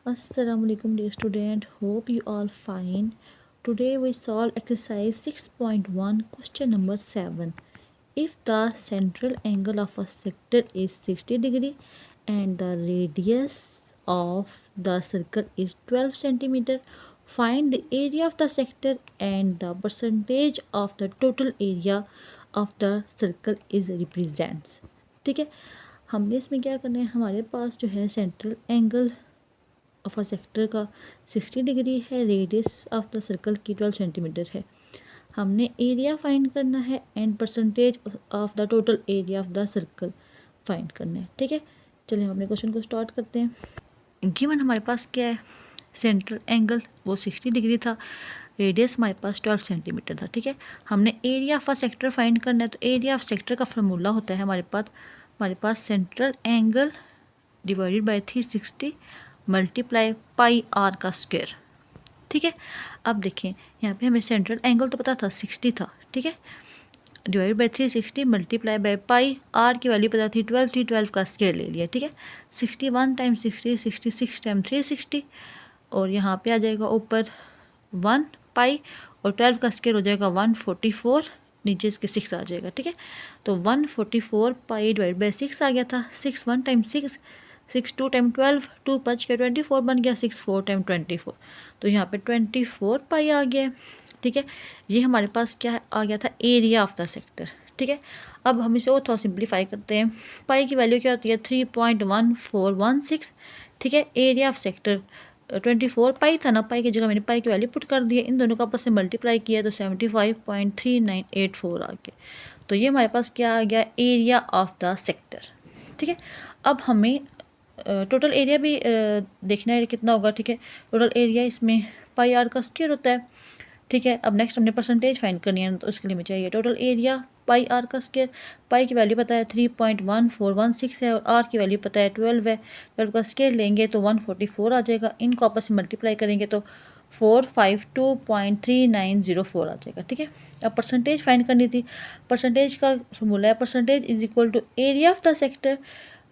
Assalamualaikum dear student, hope you all fine. Today we solve exercise 6.1 question number 7. If the central angle of a sector is 60 degree and the radius of the circle is 12 centimeter, find the area of the sector and the percentage of the total area of the circle is represents. ठीक है, हमने इसमें क्या करना है, हमारे पास जो है central angle of a sector का 60 डिग्री है, रेडियस ऑफ द सर्कल की 12 सेंटीमीटर है। हमने एरिया फाइंड करना है and percentage of the total area of the circle find करना है। ठीक है, चलिए हम अपने क्वेश्चन को स्टार्ट करते हैं। गिवन हमारे पास क्या है, सेंट्रल एंगल वो 60 डिग्री था, रेडियस हमारे पास 12 सेंटीमीटर था। ठीक है, हमने area of a sector find करना है, तो एरिया ऑफ सेक्टर का फार्मूला होता है हमारे पास central angle divided by 360 multiply pi r का स्क्वायर। ठीक है, अब देखें यहाँ पे हमें सेंट्रल एंगल तो पता था 60 था। ठीक है, divide by 360 multiply by pi, R की वैल्यू पता थी 12 थी, 12 का स्क्वायर ले लिया। ठीक है, 61 टाइम 60, 66 टाइम 360 और यहाँ पे आ जाएगा ऊपर 1 पाई और 12 का स्क्वायर हो जाएगा 144, नीचे इसके 6 आ जाएगा। ठीक है, तो 144 पाई डिवाइड बाई 6 आ गया था। 6 1 टाइम 6, 6 2 टाइम 12, 2 5 के 24 बन गया, 6 4 टाइम 24, तो यहाँ पे 24 पाई आ गया। ठीक है, ये हमारे पास क्या आ गया था, एरिया ऑफ द सेक्टर। ठीक है, अब हम इसे और थोड़ा सिंप्लीफाई करते हैं। पाई की वैल्यू क्या होती है, 3.1416। ठीक है, एरिया ऑफ सेक्टर 24 पाई था ना, पाई की जगह मैंने पाई की वैल्यू पुट कर दी है, इन दोनों का आपस से मल्टीप्लाई किया तो 75.3984 आ गया। तो ये हमारे पास क्या आ गया, एरिया ऑफ द सेक्टर। ठीक है, अब हमें टोटल एरिया भी देखना है कितना होगा। ठीक है, टोटल एरिया इसमें पाई आर का स्क्वायर होता है। ठीक है, अब नेक्स्ट हमने परसेंटेज फाइंड करनी है, तो उसके लिए हमें चाहिए टोटल एरिया पाई आर का स्क्वायर। पाई की वैल्यू पता है 3.1416 है और आर की वैल्यू पता है 12 है। 12 का स्क्वायर लेंगे तो 144 आ जाएगा, इनको आपस में मल्टीप्लाई करेंगे तो 452.3904 आ जाएगा। ठीक है, अब परसेंटेज फाइंड करनी थी। परसेंटेज का फॉर्मूला है percentage is equal to area of the sector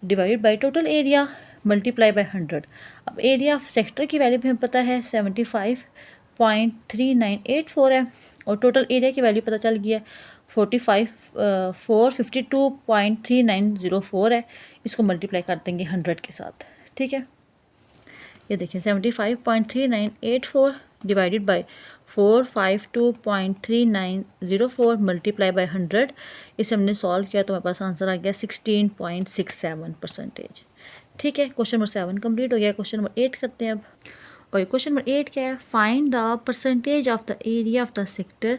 divided by total area multiply by 100। अब एरिया ऑफ सेक्टर की वैल्यू भी हमें पता है 75.3984 है और टोटल एरिया की वैल्यू पता चल गया 452.3904 है। इसको मल्टीप्लाई कर देंगे 100 के साथ। ठीक है, ये देखिए 75.3984 डिवाइडेड बाई 452.3904 मल्टीप्लाई बाई 100। इसे हमने सॉल्व किया तो हमारे पास आंसर आ गया 16.67%। ठीक है, क्वेश्चन नंबर 7 कंप्लीट हो गया। क्वेश्चन नंबर 8 करते हैं अब। और क्वेश्चन नंबर 8 क्या है, find the percentage of the area of the sector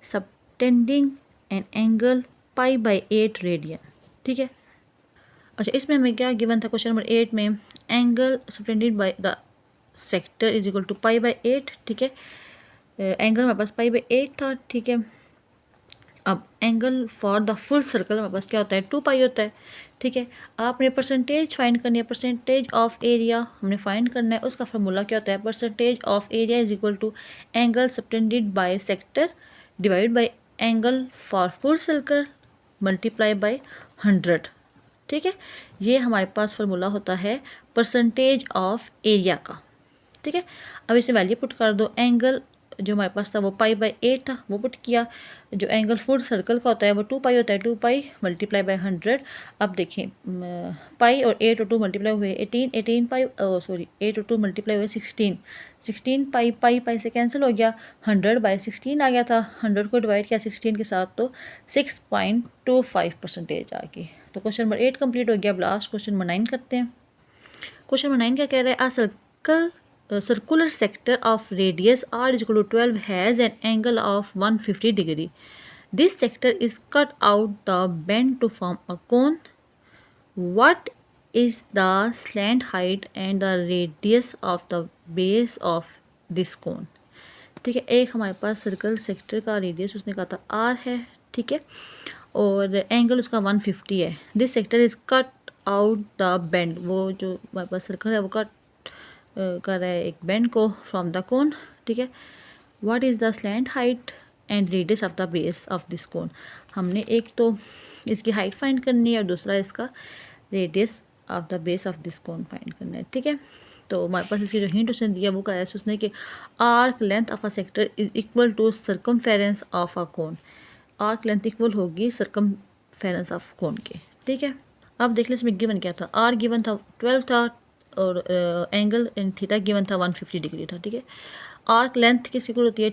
subtending an angle pi by 8 radian. ठीक है, अच्छा इसमें हमें क्या गिवन था क्वेश्चन नंबर 8 में, angle subtended by the sector is equal to pi by 8। ठीक है, एंगल हमारे पास पाई बाई 8 था। ठीक है, अब angle for the full circle हमारे पास क्या होता है, 2 पाई होता है। ठीक है, आपने परसेंटेज फाइंड करनी है, परसेंटेज ऑफ एरिया हमने फाइंड करना है, उसका फार्मूला क्या होता है, percentage of area is equal to angle subtended by sector divide by angle for full circle multiply by 100। ठीक है, ये हमारे पास फार्मूला होता है परसेंटेज ऑफ एरिया का। ठीक है, अब इसे वैल्यू पुट कर दो। एंगल जो हमारे पास था वो पाई बाई 8 था, वो पुट किया। जो एंगल फुल सर्कल का होता है वो 2 पाई होता है, 2 पाई मल्टीप्लाई बाई 100। अब देखिए पाई और 8 और 2 मल्टीप्लाई हुए 18, 18 पाई 8 और 2 मल्टीप्लाई हुए 16, 16 पाई, पाई पाई से कैंसिल हो गया, 100 बाई 16 आ गया था। 100 को डिवाइड किया 16 के साथ तो 6.25% आ गई। तो क्वेश्चन नंबर 8 कंप्लीट हो गया। अब लास्ट क्वेश्चन नंबर 9 करते हैं। क्वेश्चन नंबर 9 क्या कह रहा है, circular sector of radius r is equal to 12 has an angle of 150 degree. This sector is cut out the bend to form a cone. What is the slant height and the radius of the base of this cone? ठीक है, एक हमारे पास circle sector का radius उसने कहा था r है। ठीक है, और एंगल उसका 150 है। This sector is cut out the bend, वो जो हमारे पास सर्कल है वो कट कर रहा है एक बेंड को फ्रॉम द कोन। ठीक है, what is the slant height and radius of the base of this cone. हमने एक तो इसकी हाइट फाइंड करनी है और दूसरा इसका radius of the base of this cone find करना है। ठीक है, तो हमारे पास इसकी जो हिंट उसने दिया वो क्या है उसने कि arc length of a sector is equal to circumference of a cone. Arc length equal होगी सर्कमफेरेंस ऑफ कोन के। ठीक है, अब देख लें इसमें गिवन क्या था। आर गिवन था 12 था और एंगल इन थीटा गिवन था 150 डिग्री था। ठीक है, आर्क लेंथ किस इक्वल होती है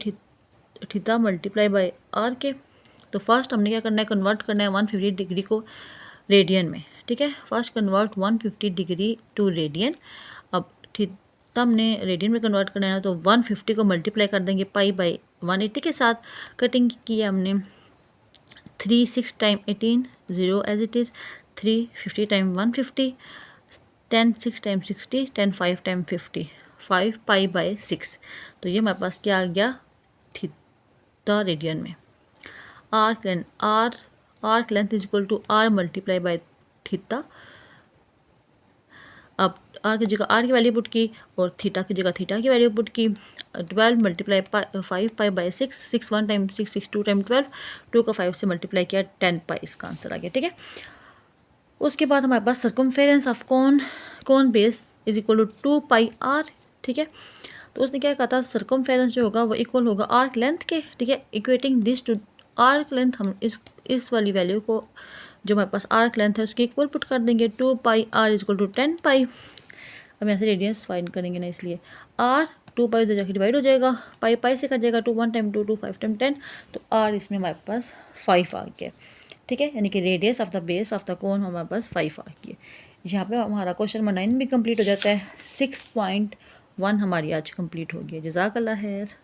थीटा मल्टीप्लाई बाय आर के। तो फर्स्ट हमने क्या करना है, कन्वर्ट करना है 150 डिग्री को रेडियन में। ठीक है, first convert 150 degree to radian. अब थीटा हमने रेडियन में कन्वर्ट करना है ना, तो 150 को मल्टीप्लाई कर देंगे पाई बाई 180 के साथ। कटिंग की है हमने 3 6 time 18 0 as it is, 3 50 time 150, 10 6 time 60, 10 5 time 50, 5 pi by 6। तो ये हमारे पास क्या आ गया थीटा रेडियन में। Arc length is equal to R multiply by theta. अब आर की जगह आर की वैल्यू पुट की और थीटा की जगह थीटा की वैल्यू पुट की। 12 multiply 5 pi by 6, 6 1 time 6, 6 2 time 12, 2 का 5 से मल्टीप्लाई किया 10 पाई, इसका आंसर आ गया। ठीक है, उसके बाद हमारे पास circumference of cone base is equal to 2 pi r. ठीक है, तो उसने क्या कहा था, सर्कमफेरेंस जो होगा वो इक्वल होगा आर्क लेंथ के। ठीक है, equating this to arc length, हम इस वाली वैल्यू को जो हमारे पास आर्क लेंथ है उसकी इक्वल पुट कर देंगे। 2 pi are is equal to 10 पाई। अब यहाँ से रेडियंस फाइंड करेंगे ना, इसलिए आर 2 पाई उधर जाकर डिवाइड हो जाएगा, पाई पाई से कट जाएगा, 2 1 टाइम 2 2 5 टाइम 10, तो आर इसमें हमारे पास 5 आ गया। ठीक है, यानी कि radius of the base of the cone हमारे पास 5 आ गई। यहाँ पे हमारा क्वेश्चन नंबर 9 भी कंप्लीट हो जाता है। 6.1 हमारी आज कंप्लीट हो गई। जज़ाकल्लाह खैर।